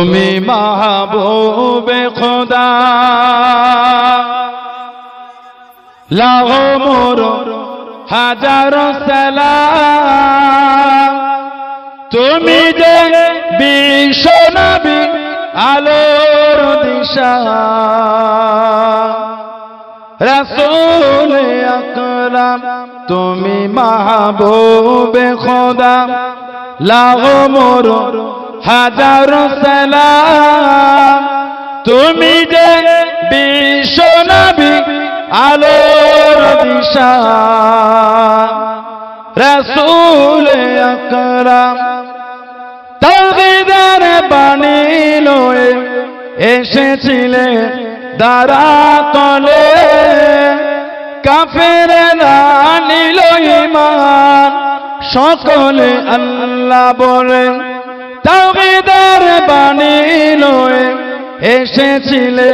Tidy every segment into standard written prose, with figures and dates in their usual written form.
তুমি মাহবুবে খোদা লাখো মোর হাজারো সালাম তুমি যে বিশ্ব নবী আলোর দিশা রাসূল আকরাম তুমি মাহবুবে খোদা লাখো মোর হাজারো সালাম তুমি যে বিশ্ব নবী আলোর দিশা রাসূল আকরাম তাওহীদের বাণী লয়ে এসেছিলে দারাতলে কাফেররা নিল ঈমান সকলে আল্লাহ বলে তাওহীদের বাণী লয়ে এসেছিলে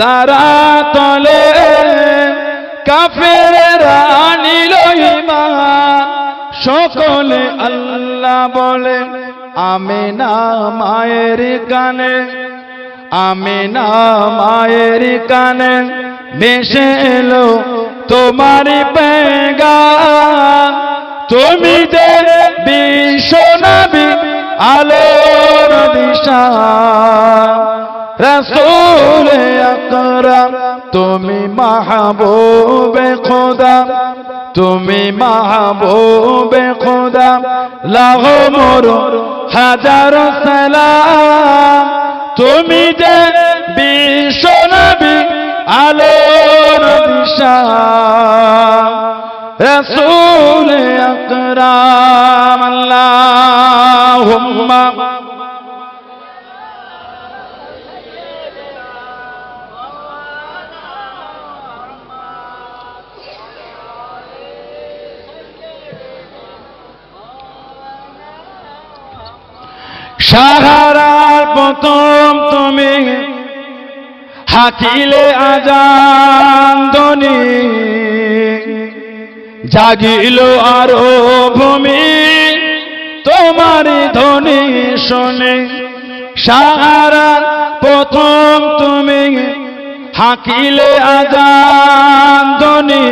দারাতলে কাফেররা নিল ঈমান সকলে আল্লাহ বলে আমিনা মায়ের কানে আমিনা মায়ের কানে ভেসে এলো তোমার পেগাম তুমি যে বিশ্ব নবী আলোর দিশা রাসূল আকরাম তুমি মাহবুবে খোদা তুমি মাহবুবে খোদা লাখো মোর হাজারো সালাম তুমি যে বিশ্ব নবী আলোর দিশা রাসূল আকরাম আল্লাহুম্মা সাহারার প্রথম তুমি হাকিলে আজান ধ্বনি জাগিল আরো ভূমি তোমারি ধ্বনি শুনে সাহারার প্রথম তুমি হাকিলে আজান ধ্বনি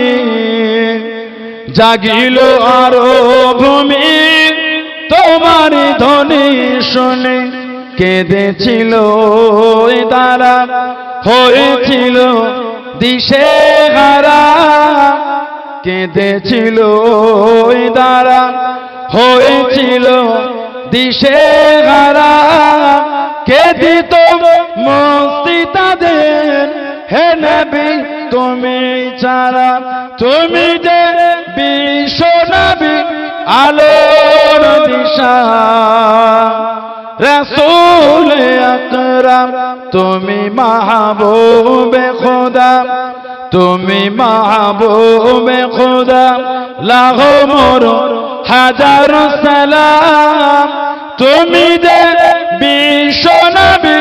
জাগিল আরো ভূমি তোমারি ধ্বনি শুনে কেঁদেছিল তারা হয়েছিল দিশেহারা কেঁদেছিল তারা হয়েছিল দিশেহারা কে দিত মুক্তি তাদের হে নবী তুমি ছাড়া তুমি যে বিশ্ব নবী আলোর দিশা রাসূল আকরাম তুমি মাহবুবে খোদা তুমি মাহবুবে খোদা লাখো মোর হাজারো সালাম তুমি যে বিশ্ব নবী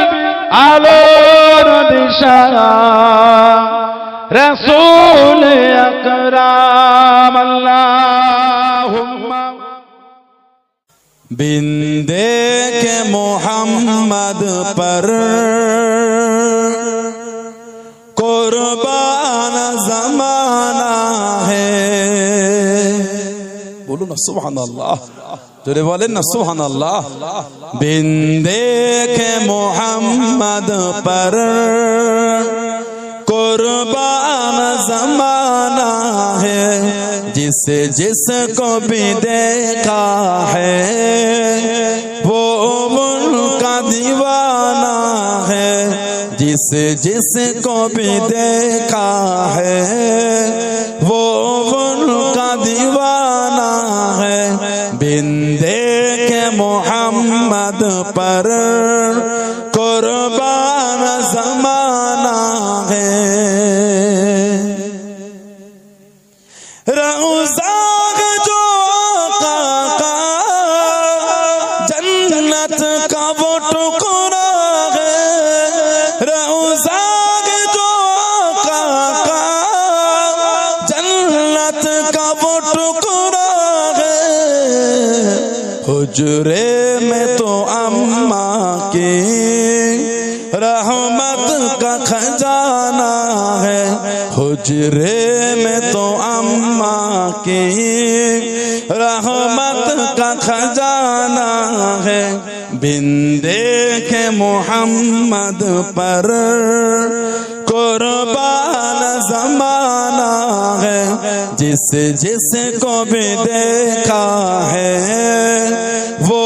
আলোর দিশা রাসূল আকরাম আল্লাহুম্মা बिंदे के मोहम्मद पर कुर्बान जमाना है बोलो ना सुभान अल्लाह जोरे बोले ना सुभान अल्लाह बिंदे के मोहम्मद पर कुर्बान जमाना है जिसे जिसको भी देखा है वो उनका दीवाना है जिसे जिसको भी देखा है वो उनका दीवाना है बिंदे के मोहम्मद पर कुर्बान जमाना है जन्नत का वो टुकड़ा है रौज़ा जो का जन्नत का वो टुकड़ा है हुजरे में तो अम्मा की रहमत का खजाना है हुजरे में तो अम्मा की रहमत का खजाना है बिन देखे मोहम्मद पर कुर्बान ज़माना है जिस को भी देखा है वो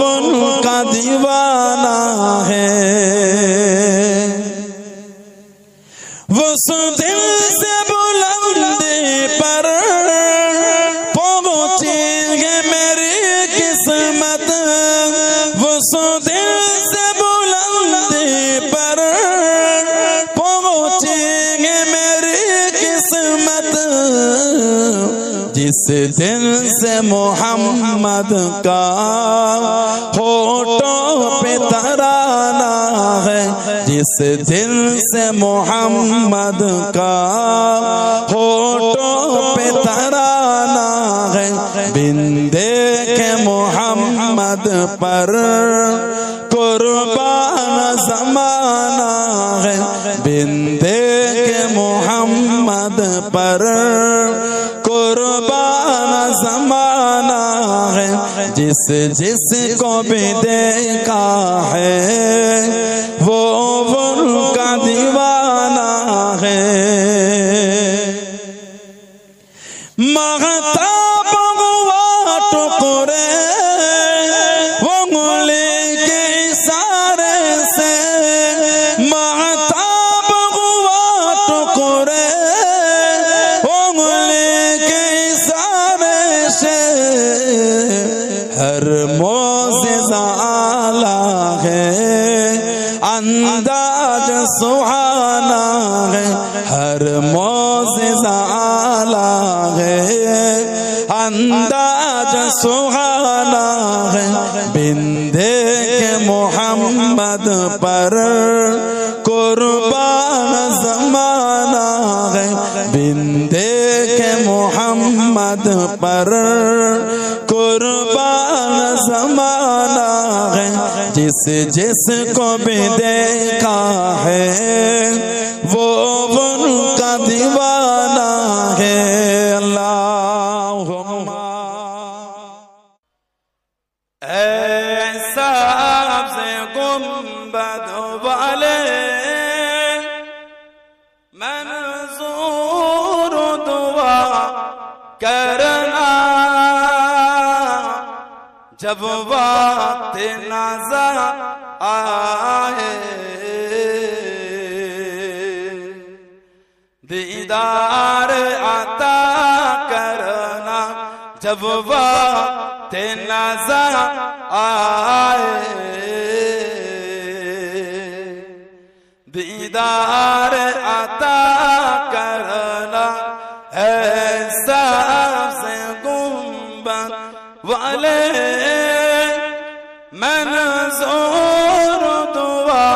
उनका दीवाना है। वो दिल से बुलंदी पर पहुंचेंगे मेरी किस्मत वो दिल से बुलंदी पर पहुंचेंगे मेरी किस्मत जिस दिन से मोहम्मद का होठों पे तराना है जिस दिन से मोहम्मद का होठों पे तराना है बिन देखे मोहम्मद पर कुर्बान ज़माना है बिन देखे मोहम्मद पर कुर्बान ज़माना है जिस को भी देखा है वो उनका दीवाना है। महताब हुआ टुकड़े वो उंगली के इशारे से महताब हुआ टुकड़े वो उंगली के इशारे से हर मोज़िज़ा आला है अंदाज सुहाना है हर मोज़िज़ा आला है अंदाज सुहाना है बिन देखे मोहम्मद पर कुर्बान ज़माना है बिन देखे मोहम्मद पर कुर्बान ज़माना है जिस को भी देखा है वो उनका दीवाना है। अल्लाहुम्मा ऐसा से गुंबद वाले मंजूर दुआ करना जब वक्त नज़र आए दीदार आता करना जब वक्त नज़र आए दीदार आता करना ऐसा से गुंबद वाले मंजूर दुआ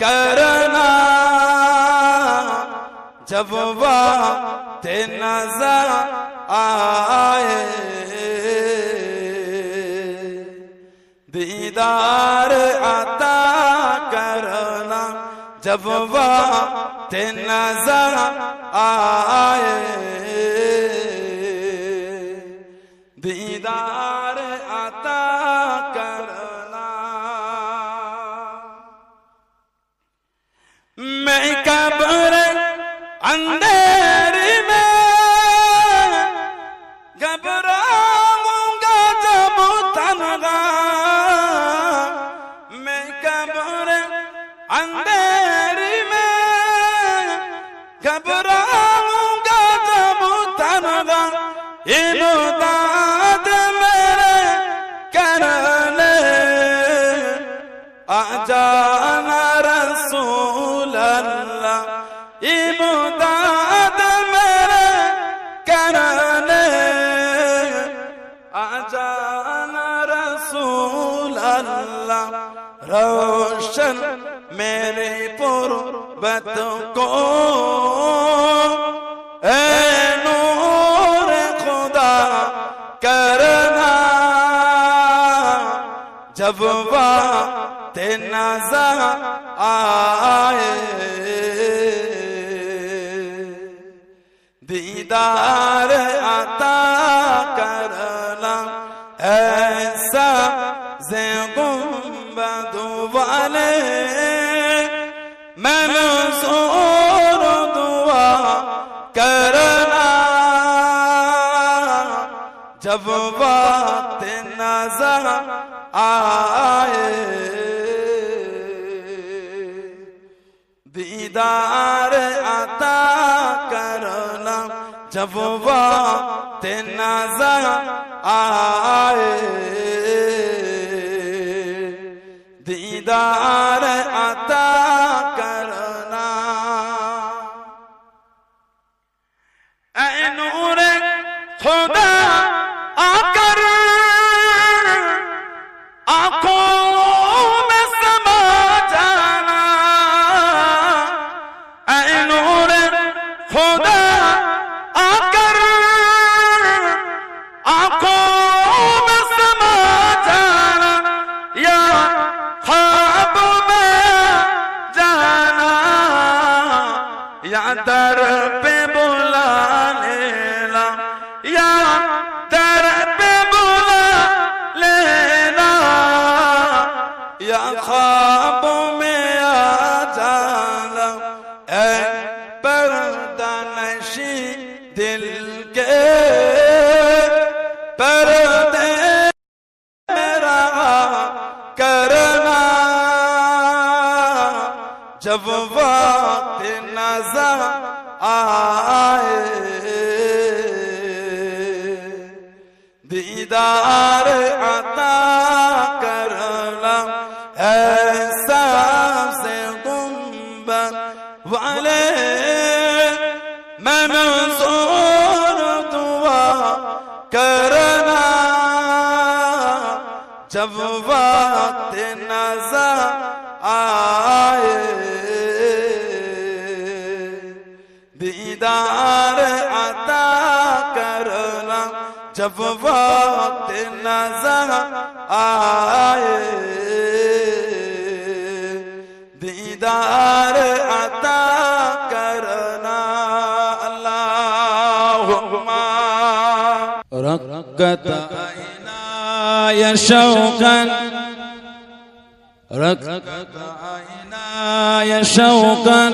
करना जब वक्त नज़र आए दीदार आता करना जब वक्त नज़र आए दीदार आता करना। मैं कब्र अंधेरी में घबराऊंगा जब तन्हा मैं कब्र अंधेरी में घबराऊंगा जब तन्हा इमदाद मेरे करने आ जाना रसूल अल्लाह इमदाद मेरे करने आ जाना रसूल अल्लाह रोशन मेरे पुरबत को करना जब वक्त नजर आए, दीदार अता करना ऐसा ज़े गुंबद वाले, मैं मंसूर दुआ करना जब वक्त नजर आए, दीदार अता करना जब वक्त नजर आए, दीदार अता करना। ऐ नूर खुदा आकर आंखों में समा जाना, ऐ नूर खुदा आकर आंखों में समा जाना, या ख्वाब में जाना, या दर पे बुला लेना, या दर पे बुला लेना, या ख्वाब में आ जाना, ऐ पर्दा नशी दिल के पर्दे मेरा करना, जब वक्त नजर आए, दीदार अता करना ऐसा से गुंबद वाले, मैं मंसूर दुआ करना जब वक्त नजर आए, दीदार अता करना जब वक्त नजर आए, दीदार अता करना। अल्लाहुम्मा रक्कत ऐनाय शौकन, रक्कत ऐनाय शौकन,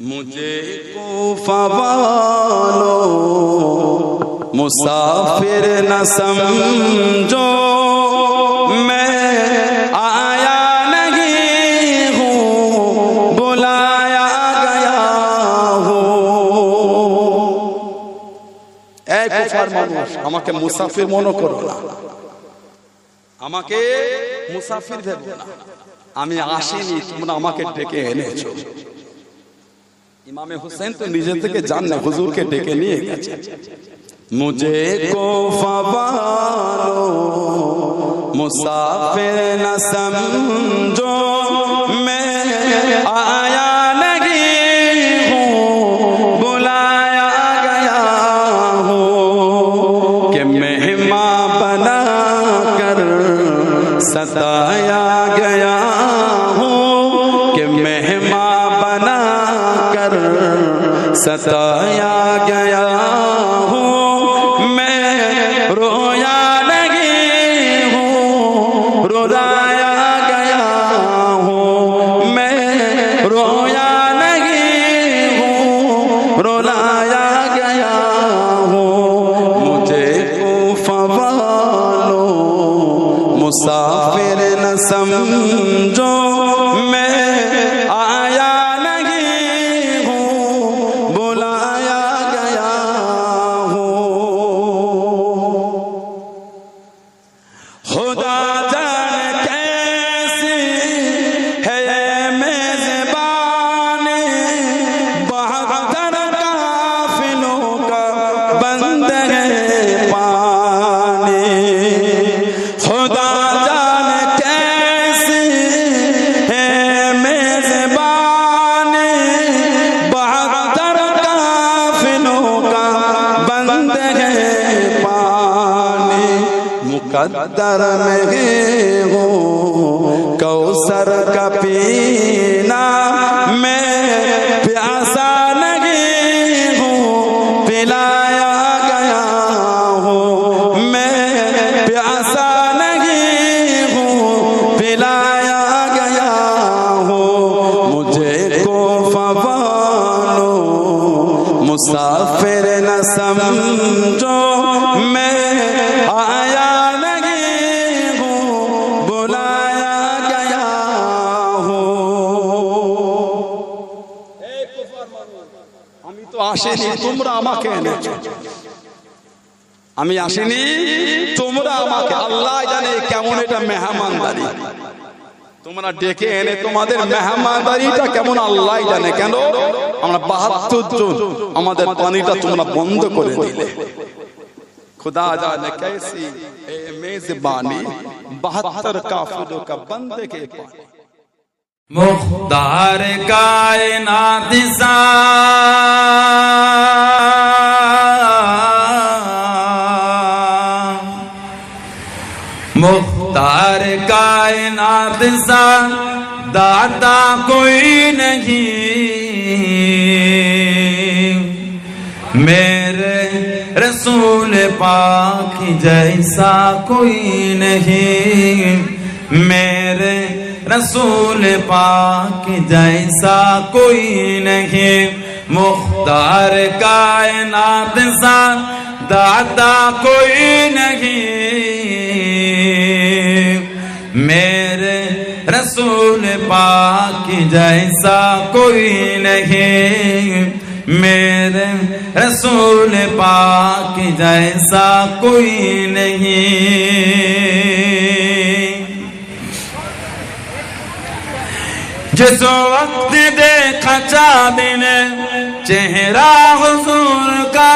मुझे कोफा वालों मुसाफिर न समझो मैं आया नहीं हूँ बुलाया गया हूँ ए कुफार মানুষ আমাকে মুসাফির মনে করো না আমাকে মুসাফির ভেবো না আমি আসিনি তোমরা আমাকে ডেকে এনেছো इमाम हुसैन तो निजे থেকে জান না হুজুরকে ডেকে নিয়ে গেছে मुझे कोफा वालो मुसाफिर न समझो मैं आया नहीं हूँ बुलाया गया हूँ कि मेहमान बना कर सताया गया हूँ कि मेहमान बना कर सताया गया हूँ मैं रोया नहीं हूँ रुलाया गया हूँ मैं रोया नहीं हूँ रुलाया गया हूँ मुझे कोफा वालों मुसाफिर न समझो मैं आया मुकद्दर में हो कौसर का पीना मैं प्यासा नहीं हूँ पिलाया गया हूँ मैं प्यासा नहीं हूँ पिलाया गया हूँ मुझे कोफा वालों मुसाफिर न समझो मैं आया আসেনি তোমরা আমাকে এনেছো আমি আসিনি তোমরা আমাকে আল্লাহ জানে কেমন এটা মেহমানদারি তোমরা ডেকে এনে তোমাদের মেহমানদারিটা কেমন আল্লাহ জানে কেন আমরা 72 জন আমাদের পানিটা তোমরা বন্ধ করে দিলে खुदा जाने कैसी मेजबानी 72 काफिरों का बंदे के पानी मुख्तार कायनात सा मुख्तार कायनात सा दाता कोई नहीं मेरे रसूल पाक जैसा कोई नहीं मेरे रसूल पाक जैसा कोई नहीं मुख्तार कायनात सा दाता कोई नहीं मेरे रसूल पाक जैसा कोई नहीं मेरे रसूल पाक जैसा कोई नहीं जिस वक्त दे देखा चांद ने चेहरा हुजूर का,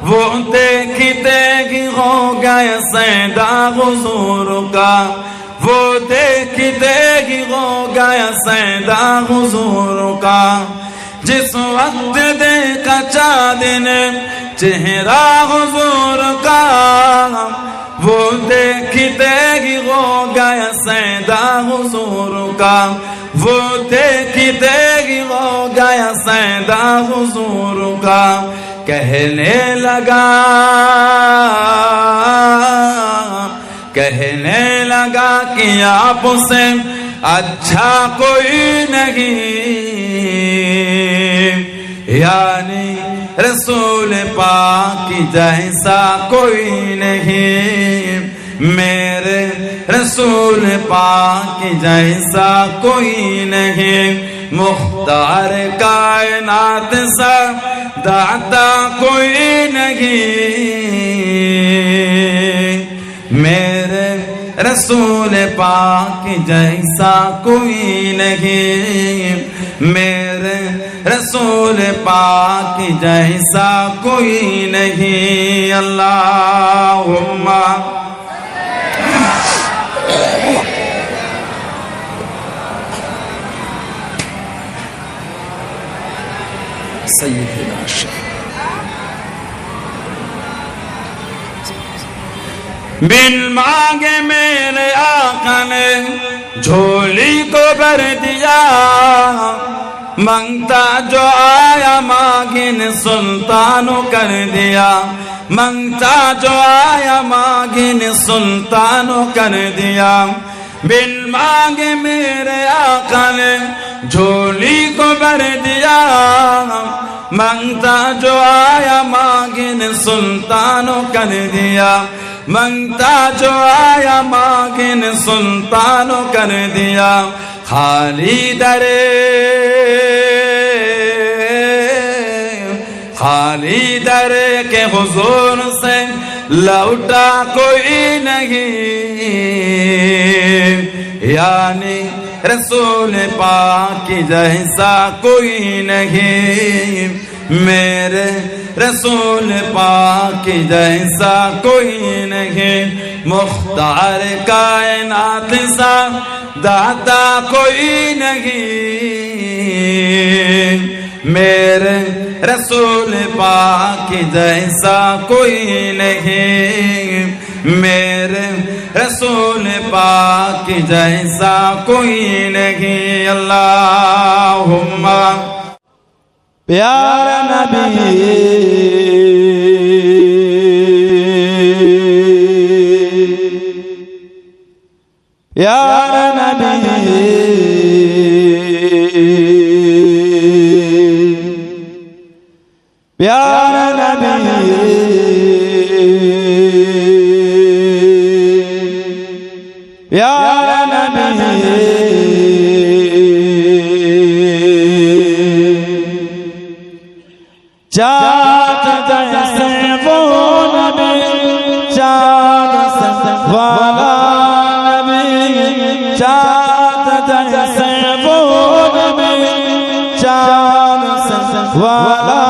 वो देखते ही हो गया सैदा हुजूर का, वो देखते ही हो गया सैदा हुजूर का। जिस वक्त देखा चांद ने चेहरा हुजूर का, वो देखते ही हो गया सैदा हुजूर का, वो देखते ही हो गया सैदा हुजूर का। कहने लगा कि आपसे अच्छा कोई नहीं, यानी रसूल पाक जैसा कोई नहीं, मेरे रसूल पाक जैसा कोई नहीं। मुख्तार कायनात सा दाता कोई नहीं, मेरे रसूल पाक जैसा कोई नहीं, मेरे रसूल पाक जैसा कोई नहीं। अल्लाहुम्मा सय्यदना बिन मांगे मेरे आका ने झोली को भर दिया, मांगता जो आया मांगिन सुल्तानों कर दिया, मांगता जो आया मांगिन सुल्तानों कर दिया। बिन मांगे मेरे आका ने झोली को भर दिया, मांगता जो आया मांगिन सुल्तानों कर दिया, मांगता जो आया मांगिन सुल्तानों कर दिया। खाली दरे के हुजूर से लौटा कोई नहीं, यानी रसूल पाक जैसा कोई नहीं, मेरे रसूल पाक जैसा कोई नहीं। मुख्तार कायनात सा दाता कोई नहीं, मेरे रसूल पाक जैसा कोई नहीं, मेरे रसूल पाक जैसा कोई नहीं। अल्लाहुम्मा प्यारा नबी प्यारा नबी प्यारा नबी प्यारा नबी चाँद जैसे वो नबी, चाँद वाला नबी, चाँद जैसे वो नबी, चाँद वाला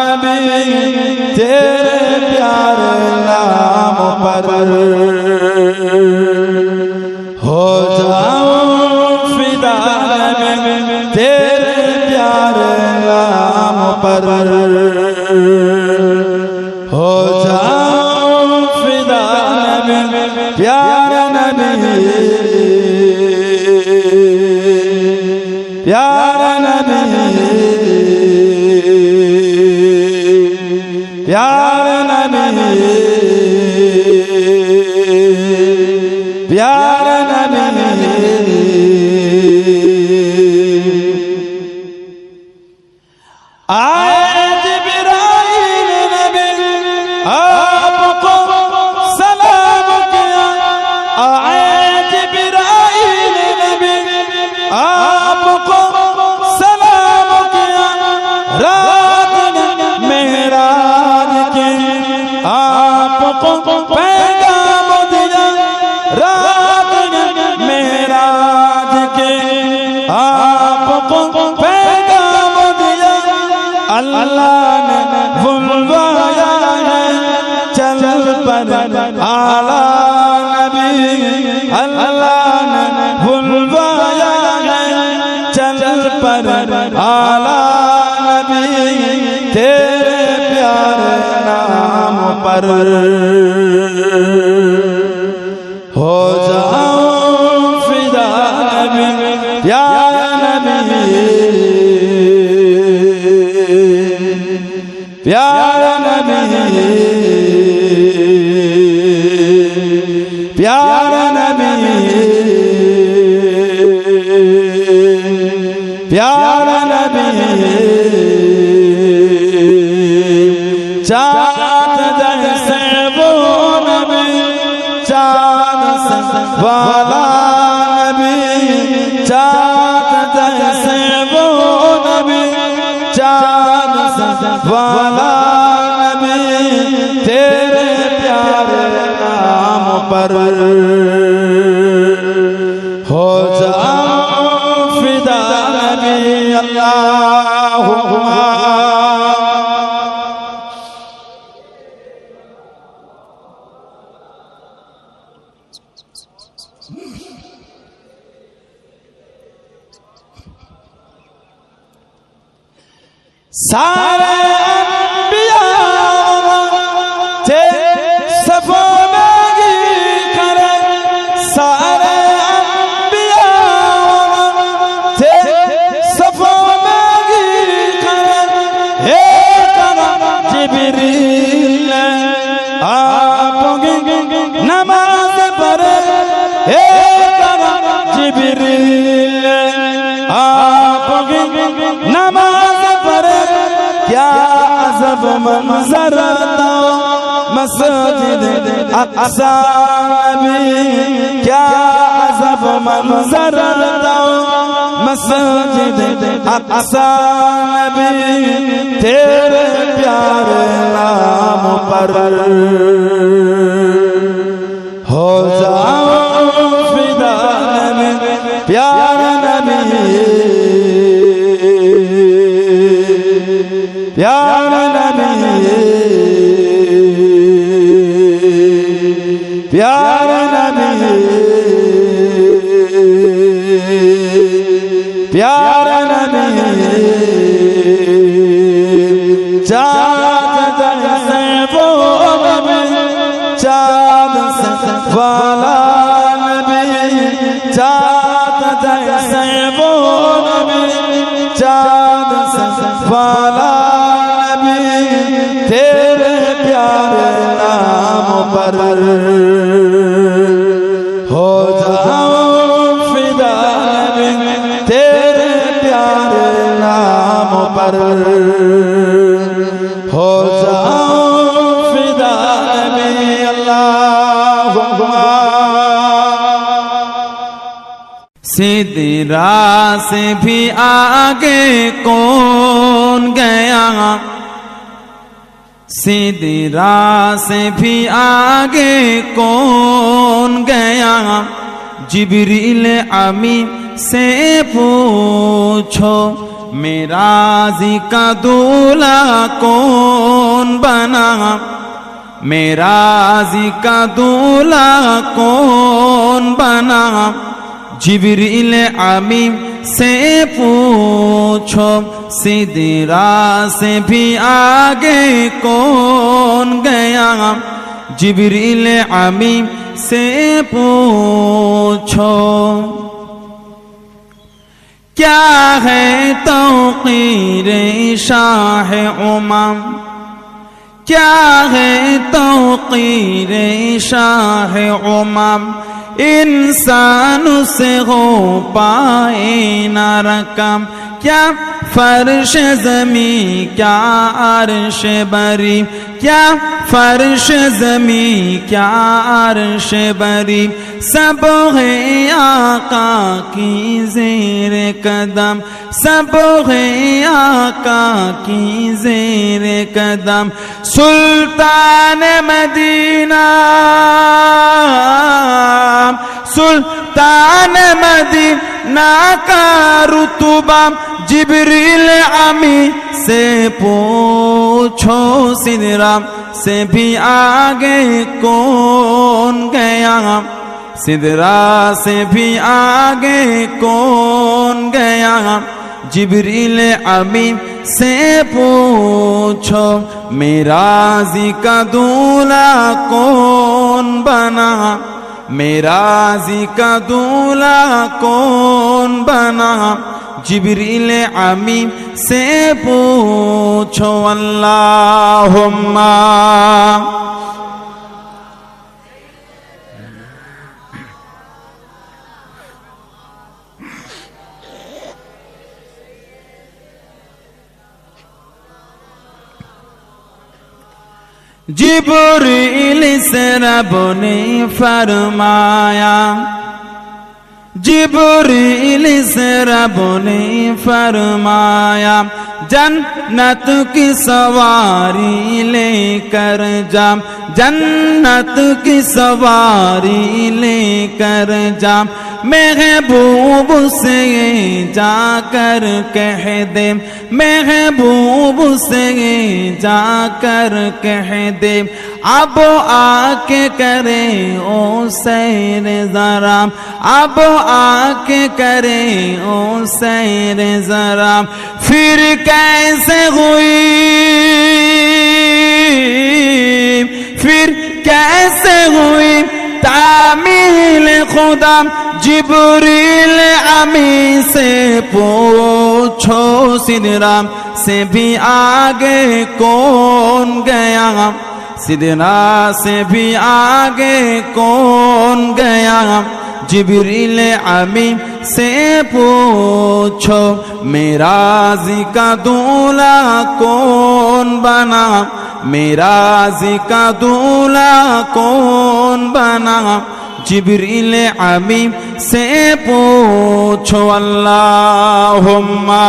नबी, तेरे प्यारे नाम पर हो जाऊं फिदा नबी, तेरे प्यारे नाम पर हो जाऊं फिदा नबी, प्यारा नबी प्यारा नबी प्यारा नबी प्यारा नबी। आए जिब्राइल नबी आपको सलाम किया, आए जिब्राइल नबी आपको सलाम किया, पर आला नबी तेरे प्यारे नाम पर हो जाऊं फिदा नबी प्यारे नबी प्यारे नबी प्यारे नबी प्यारे नबी चाँद जैसे वो नबी चाँद से वाला नबी चाँद जैसे वो नबी चाँद से वाला नबी तेरे प्यारे नाम पर हो जाऊं फिदा नबी अल्लाहुम्मा सारे अंबिया तेरे सफों में गिर करे सारे अंबिया तेरे सफों में गिर करे एक जिब्रील आपकी नमाज पढ़े एक जिब्रील आपकी नमाज क्या अजब मंजर मस्जिद अक्सा नबी क्या अजब मंजर मस्जिद अक्सा नबी तेरे प्यारे नाम पर हो जाऊं फिदा नबी प्यारे नबी प्यारे नबी प्यारे नबी प्यारे नबी चाँद जैसे वो नबी चाँद से वाला नबी चाँद जैसे वो नबी चाँद से वाला तेरे प्यारे नाम पर हो जाऊं फिदा नबी तेरे प्यारे नाम पर हो जाऊं फिदा नबी अल्लाहुम्मा सिदरा से भी आगे कौन गया सिदरा से भी आगे कौन गया जिब्रील अमीन से पूछो मेराज़ी का दूल्हा कौन बना मेराज़ी का दूल्हा कौन बना जिब्रील अमीन से पूछो सिदरा से भी आगे कौन गया जिब्रील अमीन से पूछो क्या है तौक़ीर शाह उमम क्या है तौक़ीर शाह उमम इंसान से हो पाए न रकम क्या फर्श ज़मी क्या अर्श बरी क्या फर्श ज़मी क्या अर्श बरी सब है आका की ज़ेर कदम सब है आका की ज़ेर कदम सुल्तान मदीना सुल्तान मदीना का रुतबा जिब्रील अमीन से पूछो सिदरा से भी आगे कौन गया सिदरा से भी आगे कौन गया जिब्रील अमीन से पूछो मेराजी का दूल्हा कौन बना, मेराजी का दूल्हा कौन बना, जिब्रील अमीन से पूछो। अल्लाहुम्मा जिब्रील से रब ने फरमाया, जिब्रील से रब ने फरमाया जन्नत की सवारी लेकर जा, जन्नत की सवारी लेकर जा, महबूब से जाकर कह दे, महबूब से जाकर कह दे अब आके करे ओ सैर जरा, अब आके करे ओ सैर जरा। फिर कैसे हुई, फिर कैसे हुई तामील खुदा, जिब्रील अमीन से पूछो सिदरा से भी आगे कौन गया, सिदरा से भी आगे कौन गया, जिब्रील अमीन से पूछो मेराजी का दूल्हा कौन बना, मेराजी का दूल्हा कौन बना, जिब्रील अमीन से पूछो। अल्लाहुम्मा